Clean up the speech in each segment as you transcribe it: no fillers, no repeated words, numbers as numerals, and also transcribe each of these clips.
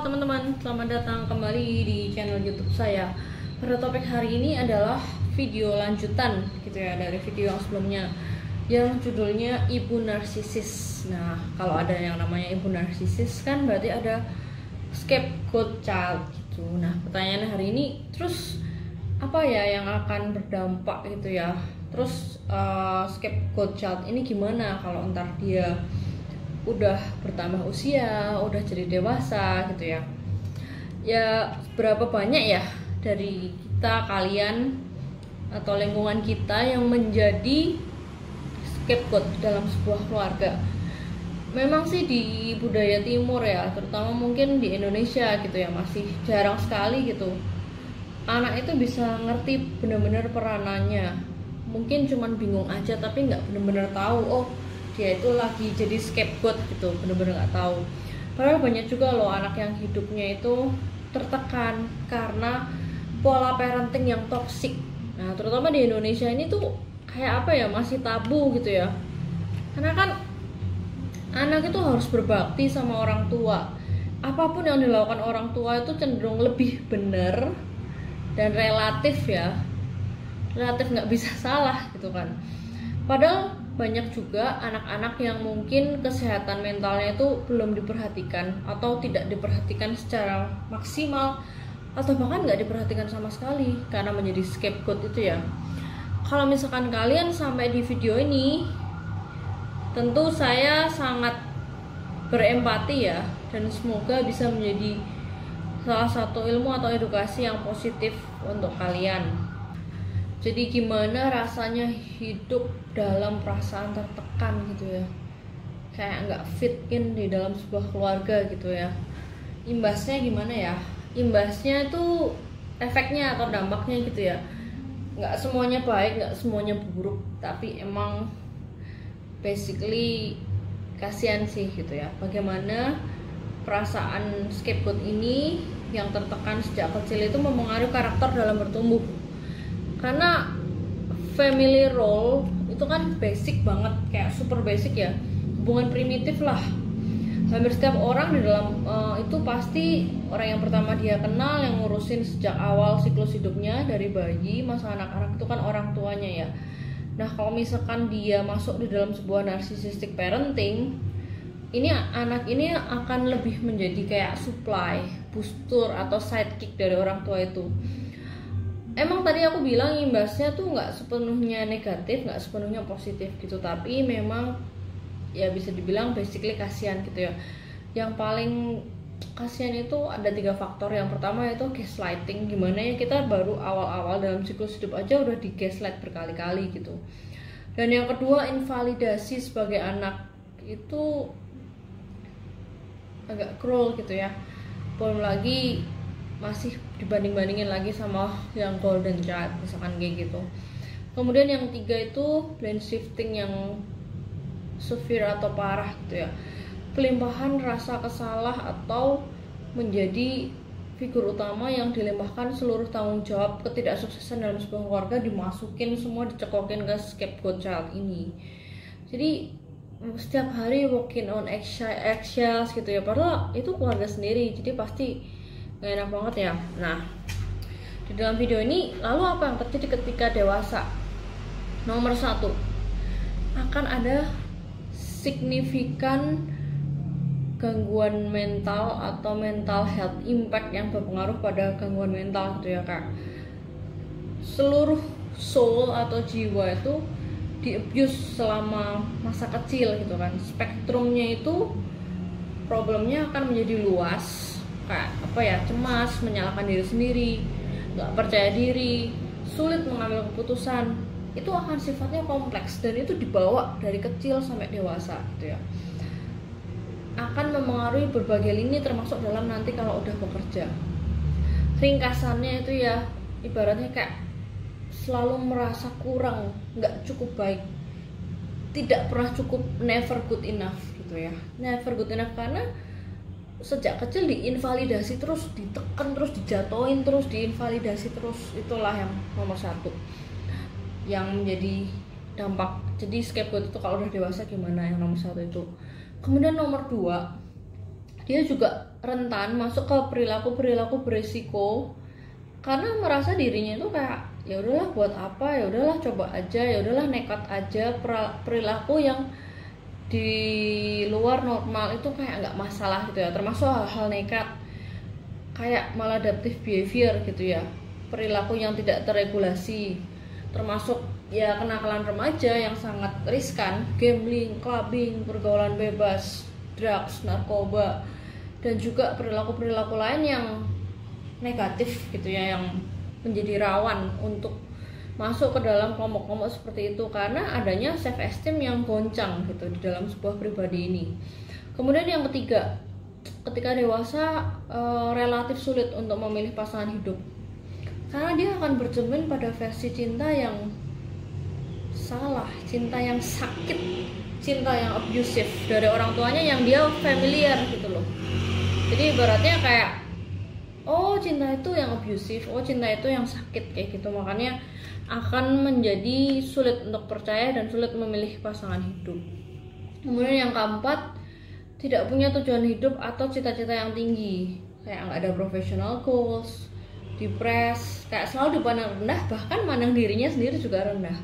teman-teman, selamat datang kembali di channel YouTube saya. Pada topik hari ini adalah video lanjutan gitu ya dari video yang sebelumnya yang judulnya Ibu Narsisis. Nah, kalau ada yang namanya Ibu Narsisis kan berarti ada scapegoat child gitu. Nah, pertanyaannya hari ini terus apa ya yang akan berdampak gitu ya. Terus scapegoat child ini gimana kalau ntar dia udah bertambah usia, udah jadi dewasa gitu ya. Ya berapa banyak ya dari kita, kalian atau lingkungan kita yang menjadi scapegoat dalam sebuah keluarga. Memang sih di budaya timur ya, terutama mungkin di Indonesia gitu ya, masih jarang sekali gitu anak itu bisa ngerti benar-benar peranannya. Mungkin cuman bingung aja tapi nggak benar-benar tahu oh dia itu lagi jadi scapegoat gitu, bener-bener nggak tahu. Padahal banyak juga loh anak yang hidupnya itu tertekan karena pola parenting yang toksik. Nah, terutama di Indonesia ini tuh kayak apa ya, masih tabu gitu ya. Karena kan anak itu harus berbakti sama orang tua. Apapun yang dilakukan orang tua itu cenderung lebih benar dan relatif ya. Relatif nggak bisa salah gitu kan. Padahal banyak juga anak-anak yang mungkin kesehatan mentalnya itu belum diperhatikan atau tidak diperhatikan secara maksimal atau bahkan nggak diperhatikan sama sekali karena menjadi scapegoat itu ya. Kalau misalkan kalian sampai di video ini, tentu saya sangat berempati ya, dan semoga bisa menjadi salah satu ilmu atau edukasi yang positif untuk kalian. Jadi gimana rasanya hidup dalam perasaan tertekan gitu ya, kayak nggak fit in di dalam sebuah keluarga gitu ya. Imbasnya gimana ya? Imbasnya itu efeknya atau dampaknya gitu ya. Nggak semuanya baik, nggak semuanya buruk, tapi emang basically kasihan sih gitu ya. Bagaimana perasaan scapegoat ini yang tertekan sejak kecil itu mempengaruhi karakter dalam bertumbuh. Karena family role itu kan basic banget, kayak super basic ya, hubungan primitif lah. Hampir setiap orang di dalam itu pasti orang yang pertama dia kenal, yang ngurusin sejak awal siklus hidupnya dari bayi, masa anak-anak itu kan orang tuanya ya. Nah, kalau misalkan dia masuk di dalam sebuah narcissistic parenting, ini anak ini akan lebih menjadi kayak supply, booster atau sidekick dari orang tua itu. Emang tadi aku bilang imbasnya tuh nggak sepenuhnya negatif, nggak sepenuhnya positif gitu, tapi memang ya bisa dibilang basically kasihan gitu ya. Yang paling kasihan itu ada 3 faktor. Yang pertama itu gaslighting, gimana ya kita baru awal-awal dalam siklus hidup aja udah di gaslight berkali-kali gitu. Dan yang kedua invalidasi sebagai anak itu agak cruel gitu ya. Belum lagi masih dibanding-bandingin lagi sama yang golden child misalkan kayak gitu. Kemudian yang 3 itu blame shifting yang severe atau parah gitu ya, pelimpahan rasa kesalah atau menjadi figur utama yang dilimpahkan seluruh tanggung jawab ketidaksuksesan dalam sebuah keluarga, dimasukin semua, dicekokin ke scapegoat child ini. Jadi setiap hari walking on eggshells gitu ya, padahal itu keluarga sendiri, jadi pasti gak enak banget ya. Nah, di dalam video ini lalu apa yang terjadi ketika dewasa? Nomor 1, akan ada signifikan gangguan mental atau mental health impact yang berpengaruh pada gangguan mental gitu ya kak. Seluruh soul atau jiwa itu di abuse selama masa kecil gitu kan. Spektrumnya itu problemnya akan menjadi luas, kayak apa ya, cemas, menyalahkan diri sendiri, nggak percaya diri, sulit mengambil keputusan. Itu akan sifatnya kompleks dan itu dibawa dari kecil sampai dewasa gitu ya. Akan memengaruhi berbagai lini termasuk dalam nanti kalau udah bekerja. Ringkasannya itu ya ibaratnya kayak selalu merasa kurang, nggak cukup baik, tidak pernah cukup, never good enough gitu ya. Never good enough karena sejak kecil diinvalidasi terus, ditekan terus, dijatuhin terus, diinvalidasi terus. Itulah yang nomor 1 yang menjadi dampak. Jadi scapegoat itu kalau udah dewasa gimana, yang nomor 1 itu. Kemudian nomor 2, dia juga rentan masuk ke perilaku berisiko karena merasa dirinya itu kayak ya udahlah buat apa, ya udahlah coba aja, ya udahlah nekat aja. Perilaku yang di luar normal itu kayak nggak masalah gitu ya, termasuk hal-hal nekat kayak maladaptive behavior gitu ya, perilaku yang tidak terregulasi, termasuk ya kenakalan remaja yang sangat riskan, gambling, clubbing, pergaulan bebas, drugs, narkoba, dan juga perilaku-perilaku lain yang negatif gitu ya, yang menjadi rawan untuk masuk ke dalam kelompok-kelompok seperti itu karena adanya self esteem yang goncang gitu di dalam sebuah pribadi ini. Kemudian yang ketiga, ketika dewasa relatif sulit untuk memilih pasangan hidup karena dia akan bercermin pada versi cinta yang salah, cinta yang sakit, cinta yang abusive dari orang tuanya yang dia familiar gitu loh. Jadi ibaratnya kayak oh cinta itu yang abusive, oh cinta itu yang sakit kayak gitu, makanya akan menjadi sulit untuk percaya dan sulit memilih pasangan hidup. Kemudian yang keempat, tidak punya tujuan hidup atau cita-cita yang tinggi, kayak nggak ada professional goals, depres, kayak selalu dipandang rendah, bahkan mandang dirinya sendiri juga rendah.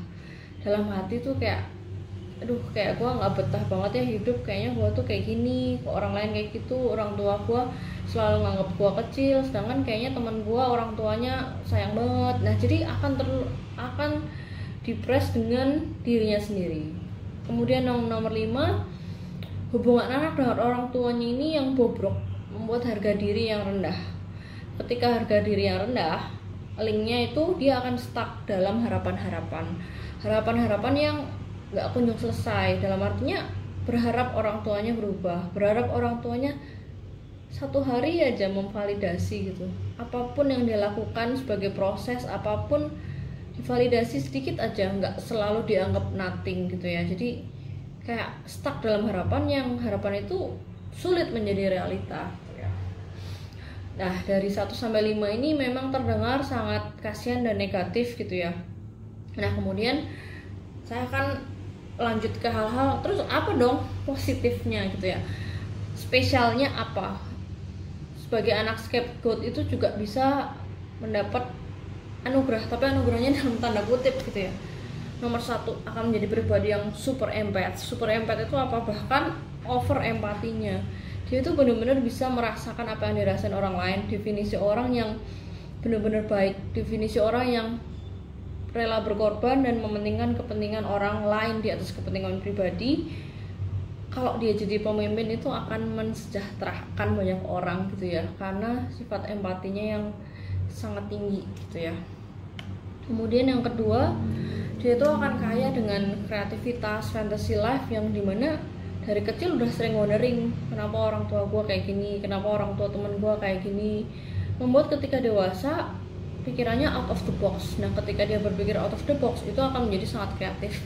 Dalam hati tuh kayak aduh kayak gue nggak betah banget ya hidup, kayaknya gue tuh kayak gini, kok orang lain kayak gitu, orang tua gue selalu nganggap gue kecil, sedangkan kayaknya teman gue orang tuanya sayang banget. Nah jadi akan depres dengan dirinya sendiri. Kemudian yang nomor 5, hubungan anak dengan orang tuanya ini yang bobrok membuat harga diri yang rendah. Ketika harga diri yang rendah, linknya itu dia akan stuck dalam harapan-harapan yang nggak kunjung selesai. Dalam artinya berharap orang tuanya berubah, berharap orang tuanya satu hari aja memvalidasi gitu, apapun yang dia lakukan sebagai proses, apapun divalidasi sedikit aja, nggak selalu dianggap nothing gitu ya. Jadi kayak stuck dalam harapan itu sulit menjadi realita. Nah dari 1 sampai 5 ini memang terdengar sangat kasihan dan negatif gitu ya. Nah kemudian saya akan lanjut ke hal-hal, terus apa dong positifnya gitu ya, spesialnya apa. Sebagai anak scapegoat itu juga bisa mendapat anugerah, tapi anugerahnya dalam tanda kutip gitu ya. Nomor 1, akan menjadi pribadi yang super empath. Super empath itu apa? Bahkan over empatinya, dia itu benar-benar bisa merasakan apa yang dirasain orang lain. Definisi orang yang benar-benar baik, definisi orang yang rela berkorban dan mementingkan kepentingan orang lain di atas kepentingan pribadi. Kalau dia jadi pemimpin itu akan mensejahterakan banyak orang gitu ya, karena sifat empatinya yang sangat tinggi gitu ya. Kemudian yang kedua, dia itu akan kaya dengan kreativitas, fantasy life, yang dimana dari kecil udah sering wondering kenapa orang tua gue kayak gini, kenapa orang tua teman gue kayak gini, membuat ketika dewasa pikirannya out of the box. Nah ketika dia berpikir out of the box itu akan menjadi sangat kreatif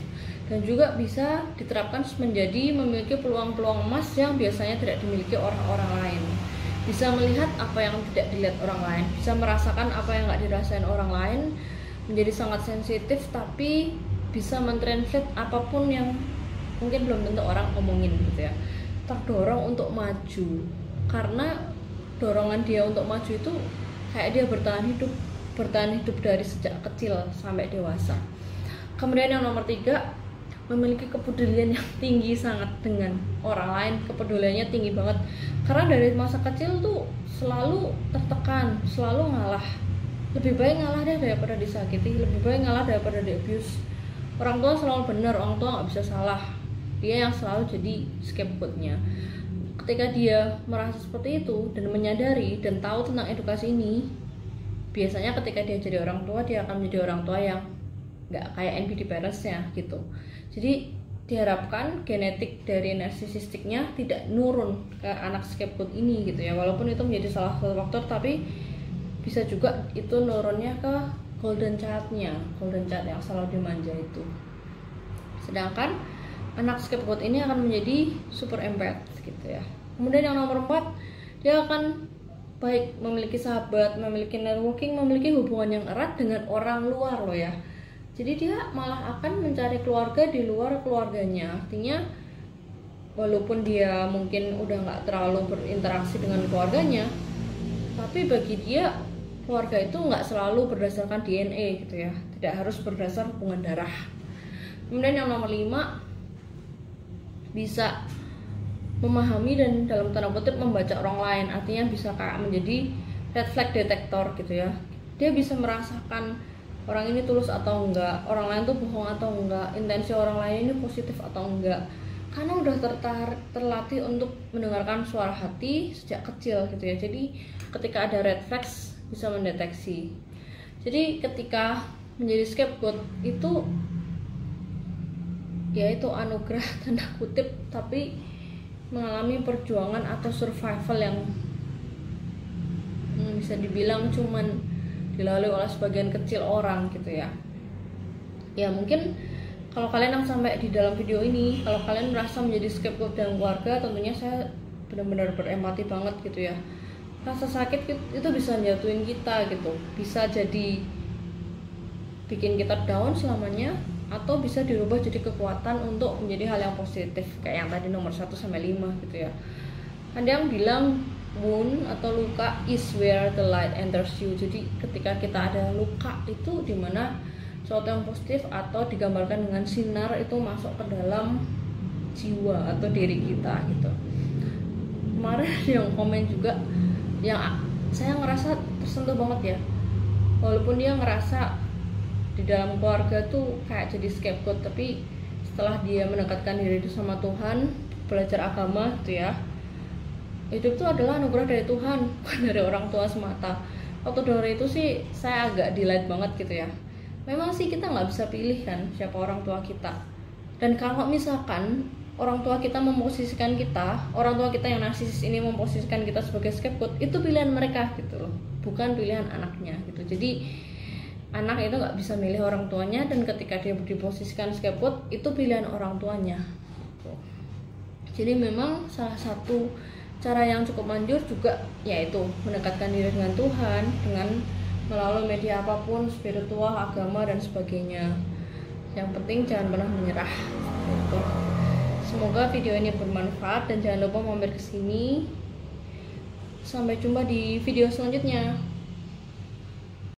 dan juga bisa diterapkan menjadi memiliki peluang-peluang emas yang biasanya tidak dimiliki orang-orang lain. Bisa melihat apa yang tidak dilihat orang lain, bisa merasakan apa yang nggak dirasain orang lain, menjadi sangat sensitif, tapi bisa mentranslate apapun yang mungkin belum tentu orang omongin gitu ya. Terdorong untuk maju karena dorongan dia untuk maju itu kayak dia bertahan hidup dari sejak kecil sampai dewasa. Kemudian yang nomor 3, memiliki kepedulian yang tinggi sangat dengan orang lain. Kepeduliannya tinggi banget karena dari masa kecil tuh selalu tertekan, selalu ngalah. Lebih baik ngalah deh daripada disakiti, lebih baik ngalah daripada di abuse. Orang tua selalu benar, orang tua nggak bisa salah, dia yang selalu jadi scapegoatnya. Ketika dia merasa seperti itu dan menyadari dan tahu tentang edukasi ini, biasanya ketika dia jadi orang tua, dia akan menjadi orang tua yang nggak kayak NPD parentsnya gitu. Jadi diharapkan genetik dari narsisistiknya tidak nurun ke anak scapegoat ini gitu ya. Walaupun itu menjadi salah satu faktor, tapi bisa juga itu nurunnya ke golden child-nya, golden child yang selalu dimanja itu. Sedangkan anak scapegoat ini akan menjadi super empath gitu ya. Kemudian yang nomor 4, dia akan baik memiliki sahabat, memiliki networking, memiliki hubungan yang erat dengan orang luar loh ya. Jadi dia malah akan mencari keluarga di luar keluarganya. Artinya walaupun dia mungkin udah nggak terlalu berinteraksi dengan keluarganya, tapi bagi dia keluarga itu nggak selalu berdasarkan DNA gitu ya, tidak harus berdasar hubungan darah. Kemudian yang nomor 5, bisa memahami dan dalam tanda kutip membaca orang lain, artinya bisa kayak menjadi red flag detector gitu ya. Dia bisa merasakan orang ini tulus atau enggak, orang lain tuh bohong atau enggak, intensi orang lain ini positif atau enggak, karena udah terlatih untuk mendengarkan suara hati sejak kecil gitu ya. Jadi ketika ada red flags bisa mendeteksi. Jadi ketika menjadi scapegoat itu ya itu anugerah tanda kutip, tapi mengalami perjuangan atau survival yang bisa dibilang cuman dilalui oleh sebagian kecil orang gitu ya. Ya mungkin kalau kalian yang sampai di dalam video ini, kalau kalian merasa menjadi scapegoat dalam keluarga, tentunya saya benar-benar berempati banget gitu ya. Rasa sakit itu bisa jatuhin kita gitu, bisa jadi bikin kita down selamanya, atau bisa dirubah jadi kekuatan untuk menjadi hal yang positif kayak yang tadi nomor 1 sampai 5 gitu ya. Ada yang bilang wound atau luka is where the light enters you. Jadi ketika kita ada luka itu dimana sesuatu yang positif atau digambarkan dengan sinar itu masuk ke dalam jiwa atau diri kita gitu. Kemarin yang komen juga yang saya ngerasa tersentuh banget ya, walaupun dia ngerasa di dalam keluarga tuh kayak jadi scapegoat, tapi setelah dia mendekatkan diri itu sama Tuhan, belajar agama gitu ya, hidup itu adalah anugerah dari Tuhan, bukan dari orang tua semata. Waktu dengar itu sih saya agak delight banget gitu ya. Memang sih kita nggak bisa pilih kan siapa orang tua kita, dan kalau misalkan orang tua kita memposisikan kita, orang tua kita yang narsisis ini memposisikan kita sebagai scapegoat, itu pilihan mereka gitu loh, bukan pilihan anaknya gitu. Jadi anak itu nggak bisa milih orang tuanya, dan ketika dia diposisikan scapegoat itu pilihan orang tuanya gitu. Jadi memang salah satu cara yang cukup manjur juga yaitu mendekatkan diri dengan Tuhan dengan melalui media apapun, spiritual, agama dan sebagainya. Yang penting jangan pernah menyerah gitu. Semoga video ini bermanfaat dan jangan lupa mampir ke sini. Sampai jumpa di video selanjutnya.